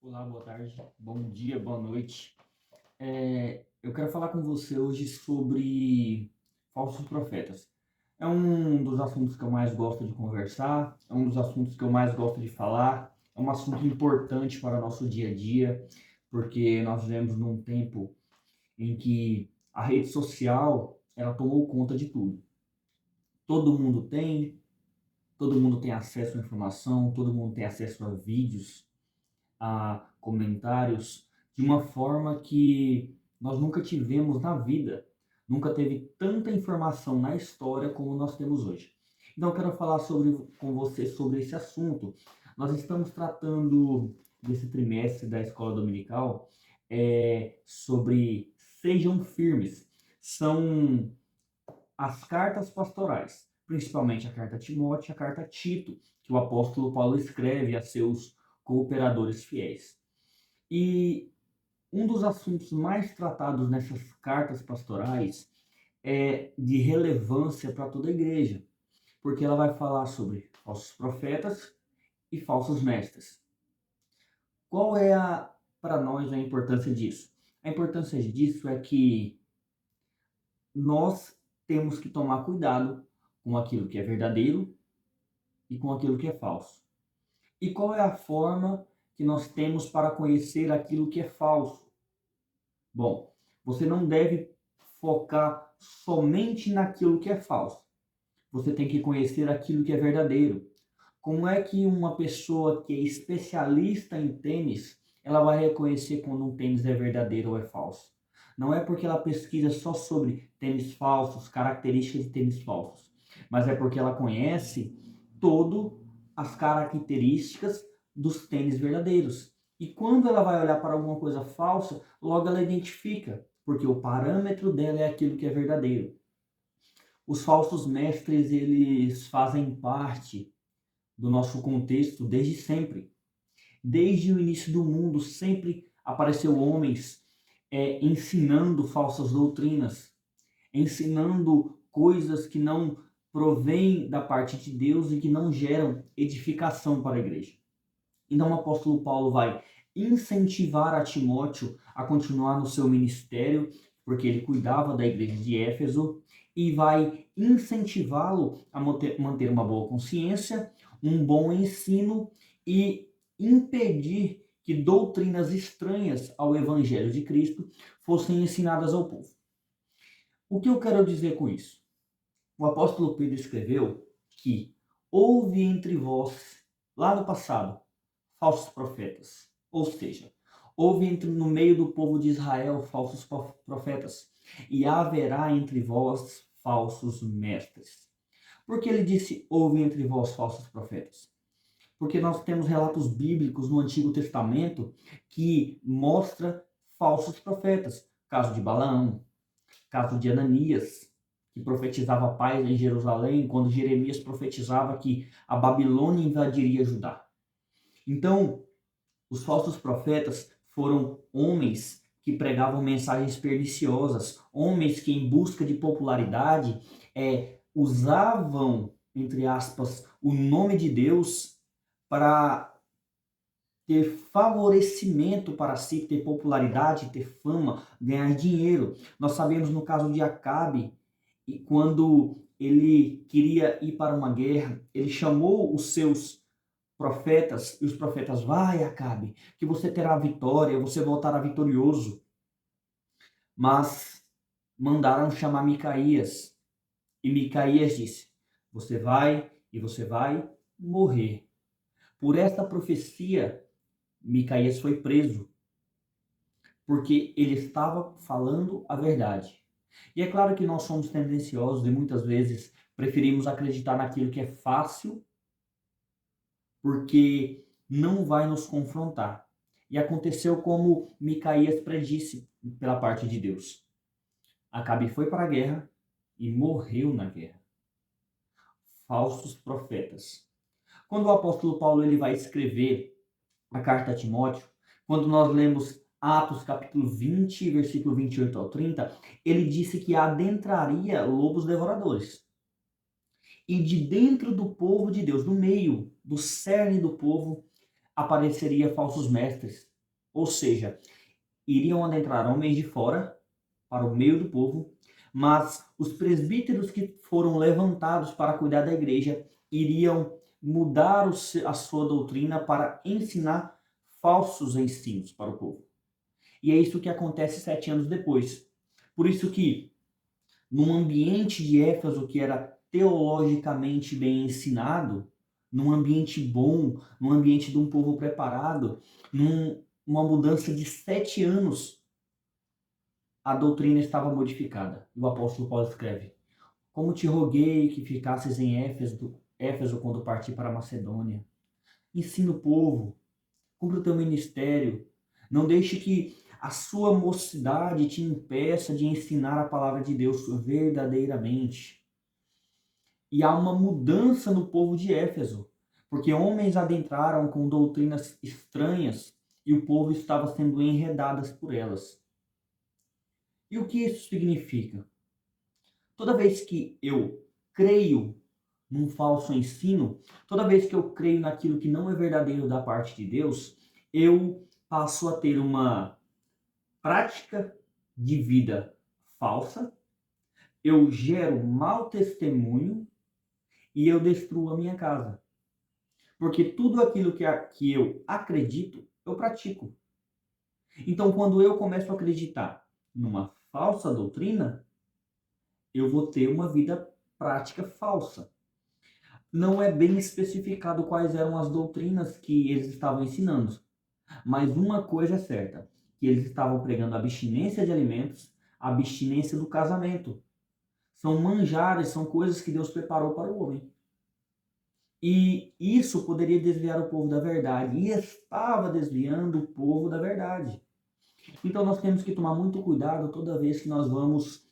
Olá, boa tarde, bom dia, boa noite. Eu quero falar com você hoje sobre falsos profetas. É um dos assuntos que eu mais gosto de conversar, é um dos assuntos que eu mais gosto de falar, é um assunto importante para o nosso dia a dia, porque nós vivemos num tempo em que a rede social ela tomou conta de tudo. Todo mundo tem, todo mundo tem acesso à informação, todo mundo tem acesso a vídeos, a comentários de uma forma que nós nunca tivemos na vida. Nunca teve tanta informação na história como nós temos hoje. Então, eu quero falar com você sobre esse assunto. Nós estamos tratando desse trimestre da escola dominical sobre sejam firmes. São as cartas pastorais, principalmente a carta a Timóteo e a carta a Tito, que o apóstolo Paulo escreve a seus cooperadores fiéis. E um dos assuntos mais tratados nessas cartas pastorais é de relevância para toda a igreja, porque ela vai falar sobre falsos profetas e falsos mestres. Qual é para nós a importância disso? A importância disso é que nós temos que tomar cuidado com aquilo que é verdadeiro e com aquilo que é falso. E qual é a forma que nós temos para conhecer aquilo que é falso? Bom, você não deve focar somente naquilo que é falso. Você tem que conhecer aquilo que é verdadeiro. Como é que uma pessoa que é especialista em tênis, ela vai reconhecer quando um tênis é verdadeiro ou é falso? Não é porque ela pesquisa só sobre tênis falsos, características de tênis falsos, mas é porque ela conhece todas as características dos tênis verdadeiros. E quando ela vai olhar para alguma coisa falsa, logo ela identifica, porque o parâmetro dela é aquilo que é verdadeiro. Os falsos mestres, eles fazem parte do nosso contexto desde sempre. Desde o início do mundo, sempre apareceu homens ensinando falsas doutrinas, ensinando coisas que não provêm da parte de Deus e que não geram edificação para a igreja. Então o apóstolo Paulo vai incentivar a Timóteo a continuar no seu ministério, porque ele cuidava da igreja de Éfeso, e vai incentivá-lo a manter uma boa consciência, um bom ensino e impedir que doutrinas estranhas ao evangelho de Cristo fossem ensinadas ao povo. O que eu quero dizer com isso? O apóstolo Pedro escreveu que houve entre vós, lá no passado, falsos profetas. Ou seja, houve no meio do povo de Israel falsos profetas, e haverá entre vós falsos mestres. Por que ele disse houve entre vós falsos profetas? Porque nós temos relatos bíblicos no Antigo Testamento que mostra falsos profetas. Caso de Balaão, caso de Ananias, que profetizava paz em Jerusalém, quando Jeremias profetizava que a Babilônia invadiria Judá. Então, os falsos profetas foram homens que pregavam mensagens perniciosas, homens que, em busca de popularidade, usavam, entre aspas, o nome de Deus para ter favorecimento para si, ter popularidade, ter fama, ganhar dinheiro. Nós sabemos no caso de Acabe, e quando ele queria ir para uma guerra, ele chamou os seus profetas, e os profetas, vai Acabe, que você terá vitória, você voltará vitorioso. Mas mandaram chamar Micaías, e Micaías disse, você vai e você vai morrer. Por esta profecia, Micaías foi preso, porque ele estava falando a verdade. E é claro que nós somos tendenciosos e muitas vezes preferimos acreditar naquilo que é fácil, porque não vai nos confrontar. E aconteceu como Micaías predisse pela parte de Deus. Acabe foi para a guerra e morreu na guerra. Falsos profetas. Quando o apóstolo Paulo ele vai escrever a carta a Timóteo, quando nós lemos Atos capítulo 20, versículo 28 ao 30, ele disse que adentraria lobos devoradores. E de dentro do povo de Deus, no meio do cerne do povo, apareceria falsos mestres. Ou seja, iriam adentrar homens de fora para o meio do povo, mas os presbíteros que foram levantados para cuidar da igreja iriam mudar a sua doutrina para ensinar falsos ensinos para o povo. E é isso que acontece 7 anos depois. Por isso que, num ambiente de Éfeso que era teologicamente bem ensinado, num ambiente bom, num ambiente de um povo preparado, numa mudança de 7 anos, a doutrina estava modificada. E o apóstolo Paulo escreve: como te roguei que ficasses em Éfeso quando parti para a Macedônia. Ensina o povo, cumpra o teu ministério. Não deixe que a sua mocidade te impeça de ensinar a palavra de Deus verdadeiramente. E há uma mudança no povo de Éfeso, porque homens adentraram com doutrinas estranhas e o povo estava sendo enredado por elas. E o que isso significa? Toda vez que eu creio num falso ensino, toda vez que eu creio naquilo que não é verdadeiro da parte de Deus, eu passo a ter uma prática de vida falsa, eu gero mau testemunho e eu destruo a minha casa. Porque tudo aquilo que eu acredito, eu pratico. Então, quando eu começo a acreditar numa falsa doutrina, eu vou ter uma vida prática falsa. Não é bem especificado quais eram as doutrinas que eles estavam ensinando, mas uma coisa é certa, que eles estavam pregando abstinência de alimentos, abstinência do casamento. São manjares, são coisas que Deus preparou para o homem. E isso poderia desviar o povo da verdade, e estava desviando o povo da verdade. Então nós temos que tomar muito cuidado toda vez que nós vamos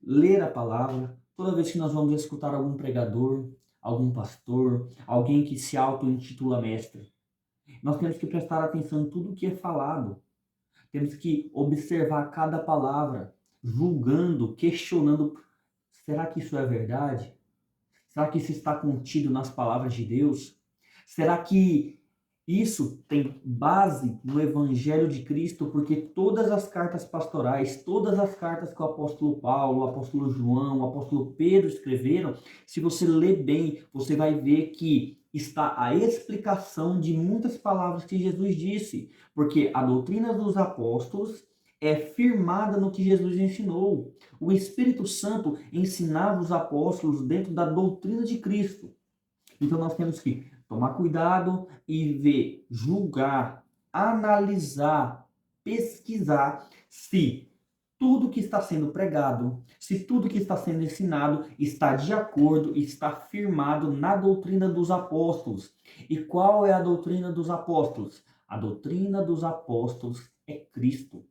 ler a palavra, toda vez que nós vamos escutar algum pregador, algum pastor, alguém que se auto-intitula mestre. Nós temos que prestar atenção em tudo que é falado. Temos que observar cada palavra, julgando, questionando. Será que isso é verdade? Será que isso está contido nas palavras de Deus? Será que isso tem base no Evangelho de Cristo? Porque todas as cartas pastorais, todas as cartas que o apóstolo Paulo, o apóstolo João, o apóstolo Pedro escreveram, se você ler bem, você vai ver que está a explicação de muitas palavras que Jesus disse. Porque a doutrina dos apóstolos é firmada no que Jesus ensinou. O Espírito Santo ensinava os apóstolos dentro da doutrina de Cristo. Então nós temos que tomar cuidado e ver, julgar, analisar, pesquisar se tudo que está sendo pregado, se tudo que está sendo ensinado está de acordo, está firmado na doutrina dos apóstolos. E qual é a doutrina dos apóstolos? A doutrina dos apóstolos é Cristo.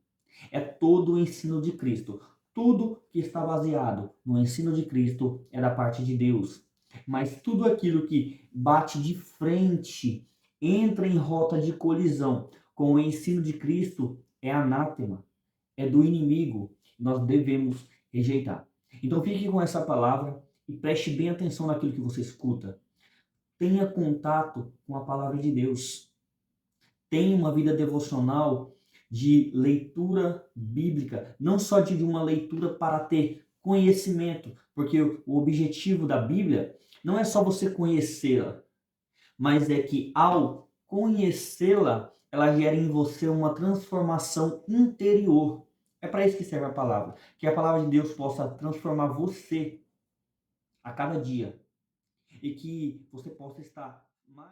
É todo o ensino de Cristo. Tudo que está baseado no ensino de Cristo é da parte de Deus. Mas tudo aquilo que bate de frente, entra em rota de colisão com o ensino de Cristo é anátema, é do inimigo. Nós devemos rejeitar. Então fique com essa palavra e preste bem atenção naquilo que você escuta. Tenha contato com a palavra de Deus. Tenha uma vida devocional de leitura bíblica, não só de uma leitura para ter conhecimento, porque o objetivo da Bíblia não é só você conhecê-la, mas é que ao conhecê-la, ela gera em você uma transformação interior. É para isso que serve a palavra, que a palavra de Deus possa transformar você a cada dia e que você possa estar mais